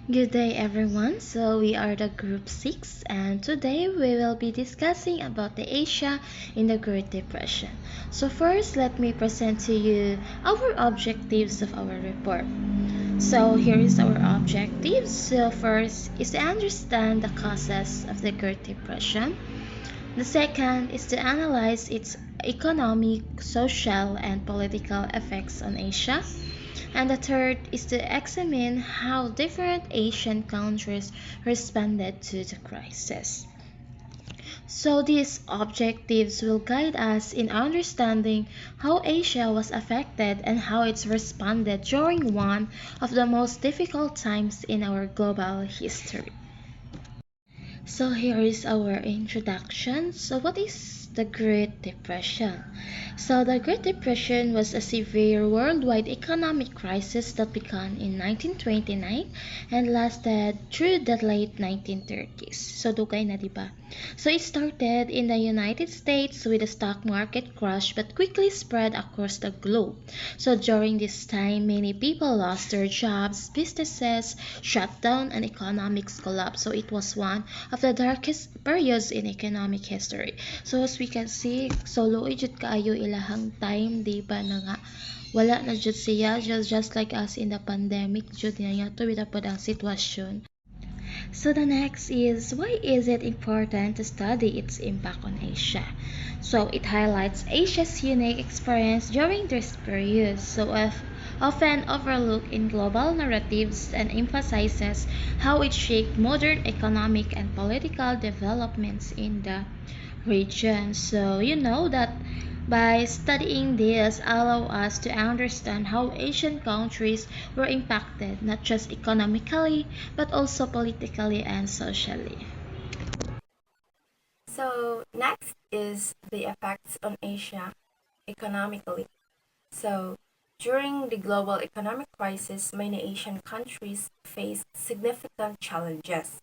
Good day everyone. So we are the group 6 and today we will be discussing about the Asia in the Great Depression. So first let me present to you our objectives of our report. So here is our objectives. So first is to understand the causes of the Great Depression. The second is to analyze its economic, social, and political effects on Asia. And the third is to examine how different Asian countries responded to the crisis. So these objectives will guide us in understanding how Asia was affected and how it's responded during one of the most difficult times in our global history. So here is our introduction. So what is the Great Depression? So the Great Depression was a severe worldwide economic crisis that began in 1929 and lasted through the late 1930s. So dugay na, di ba? So it started in the United States with a stock market crash but quickly spread across the globe. So during this time, many people lost their jobs, businesses shut down, and economics collapsed. So it was one of the darkest periods in economic history. So as we can see, so luoy jud kaayo ilahang time, di ba na nga wala na jud siya just like us in the pandemic jud niya to with ang sitwasyon. So the next is why is it important to study its impact on Asia? So it highlights Asia's unique experience during this period, often overlooked in global narratives and emphasizes how it shaped modern economic and political developments in the region. So you know that by studying this allow us to understand how Asian countries were impacted not just economically but also politically and socially. So, next is the effects on Asia economically. So, during the global economic crisis, many Asian countries faced significant challenges.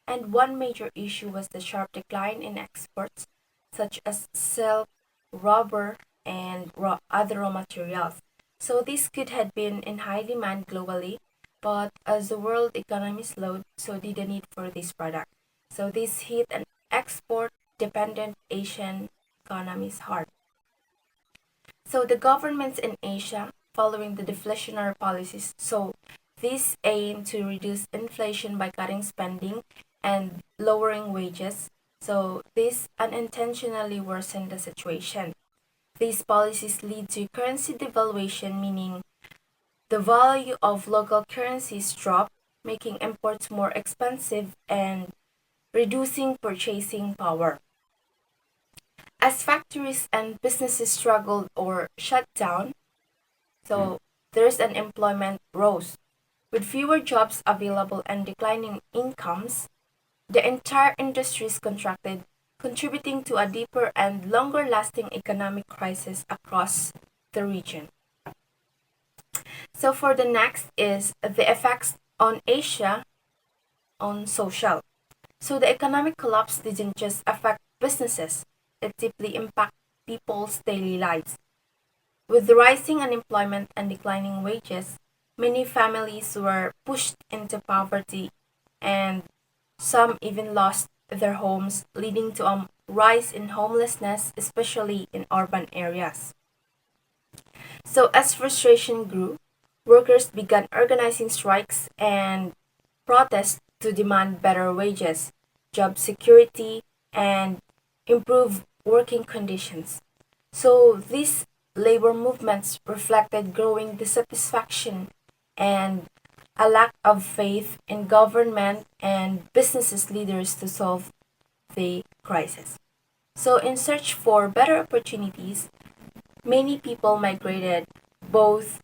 And one major issue was the sharp decline in exports, such as silk, rubber, and other raw materials. So, this good had been in high demand globally, but as the world economy slowed, so did the need for this product. So, this hit an export dependent Asian economies hard. So the governments in Asia, following the deflationary policies, so this aim to reduce inflation by cutting spending and lowering wages. So this unintentionally worsened the situation. These policies lead to currency devaluation, meaning the value of local currencies drop, making imports more expensive and reducing purchasing power. As factories and businesses struggled or shut down, so there's an employment rose. With fewer jobs available and declining incomes, the entire industries contracted, contributing to a deeper and longer lasting economic crisis across the region. So for the next is the effects on Asia on social. So the economic collapse didn't just affect businesses, it deeply impacted people's daily lives. With rising unemployment and declining wages, many families were pushed into poverty and some even lost their homes, leading to a rise in homelessness, especially in urban areas. So, as frustration grew, workers began organizing strikes and protests to demand better wages, job security, and improved working conditions. So these labor movements reflected growing dissatisfaction and a lack of faith in government and businesses leaders to solve the crisis. So in search for better opportunities, many people migrated both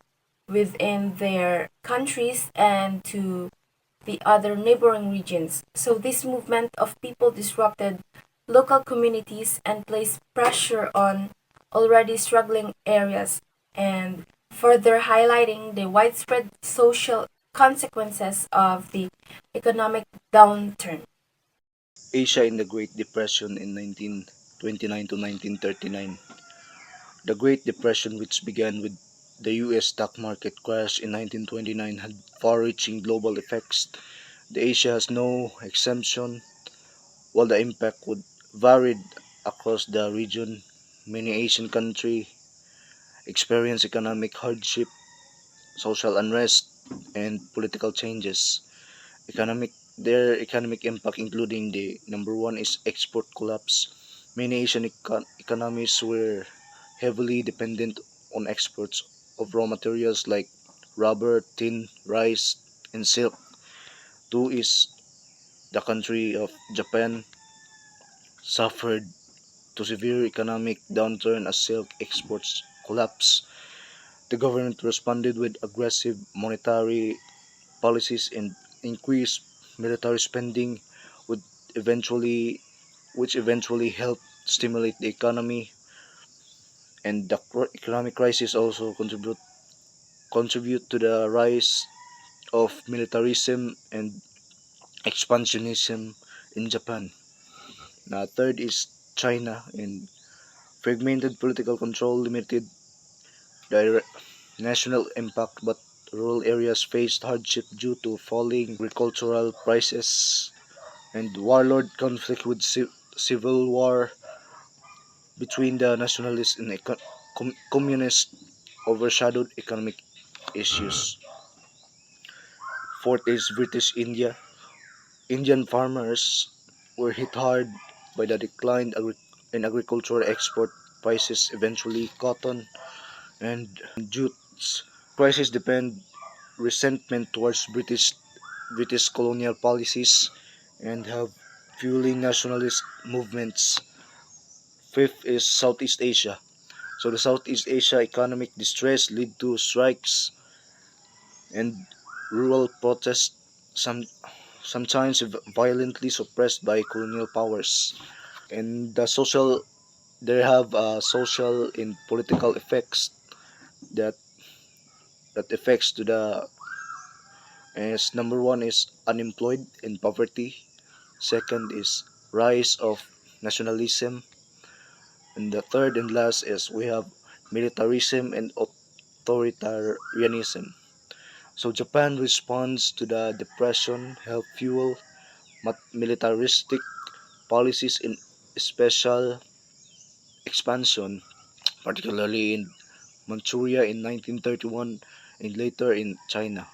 within their countries and to the other neighboring regions. So this movement of people disrupted local communities and placed pressure on already struggling areas and further highlighting the widespread social consequences of the economic downturn. Asia in the Great Depression in 1929 to 1939. The Great Depression, which began with the US stock market crash in 1929 had far-reaching global effects. The Asia has no exemption. While the impact would varied across the region, many Asian countries experienced economic hardship, social unrest, and political changes. Their economic impact, including the number one, is export collapse. Many Asian economies were heavily dependent on exports of raw materials like rubber, tin, rice, and silk. Two is the country of Japan suffered to severe economic downturn as silk exports collapsed. The government responded with aggressive monetary policies and increased military spending, would eventually which eventually helped stimulate the economy. And the economic crisis also contribute to the rise of militarism and expansionism in Japan. Now, third is China, and fragmented political control limited the national impact, but rural areas faced hardship due to falling agricultural prices and warlord conflict with civil war between the nationalists and communists overshadowed economic issues. Fourth is British India. Indian farmers were hit hard by the decline in agricultural export prices, eventually cotton and jutes. Prices depend resentment towards British colonial policies and have fueling nationalist movements. Fifth is Southeast Asia. So the Southeast Asia economic distress led to strikes and rural protests, some sometimes violently suppressed by colonial powers. And they have social and political effects that affects to the as number one is unemployed and poverty. Second is rise of nationalism, and the third and last is we have militarism and authoritarianism. So Japan responds to the depression, help fuel militaristic policies in special expansion, particularly in Manchuria in 1931 and later in China.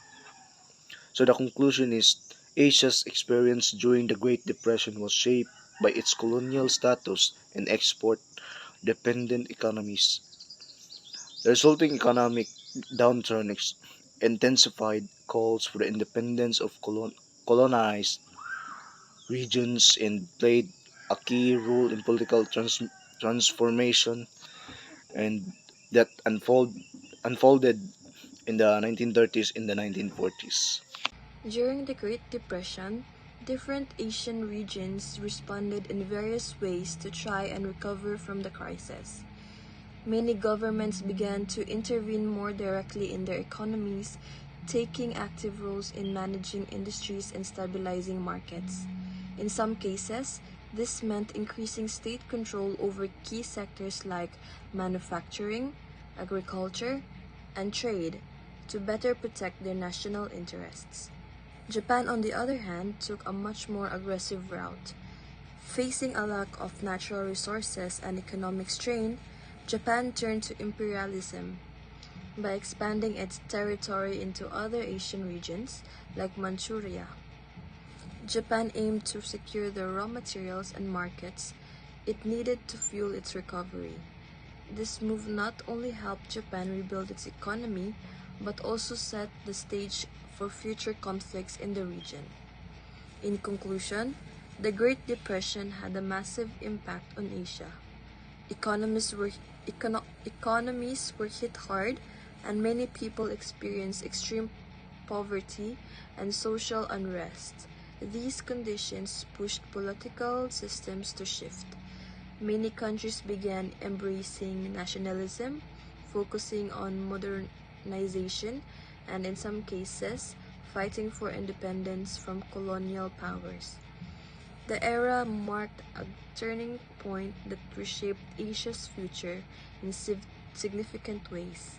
So the conclusion is Asia's experience during the Great Depression was shaped by its colonial status and export dependent economies. The resulting economic downturn intensified calls for the independence of colonized regions and played a key role in political transformation and that unfolded in the 1930s and the 1940s. During the Great Depression, different Asian regions responded in various ways to try and recover from the crisis. Many governments began to intervene more directly in their economies, taking active roles in managing industries and stabilizing markets. In some cases, this meant increasing state control over key sectors like manufacturing, agriculture, and trade to better protect their national interests. Japan, on the other hand, took a much more aggressive route. Facing a lack of natural resources and economic strain, Japan turned to imperialism by expanding its territory into other Asian regions like Manchuria. Japan aimed to secure the raw materials and markets it needed to fuel its recovery. This move not only helped Japan rebuild its economy, but also set the stage for future conflicts in the region. In conclusion, the Great Depression had a massive impact on Asia. Economies were hit hard, and many people experienced extreme poverty and social unrest. These conditions pushed political systems to shift. Many countries began embracing nationalism, focusing on modernization, and in some cases, fighting for independence from colonial powers. The era marked a turning point that reshaped Asia's future in significant ways.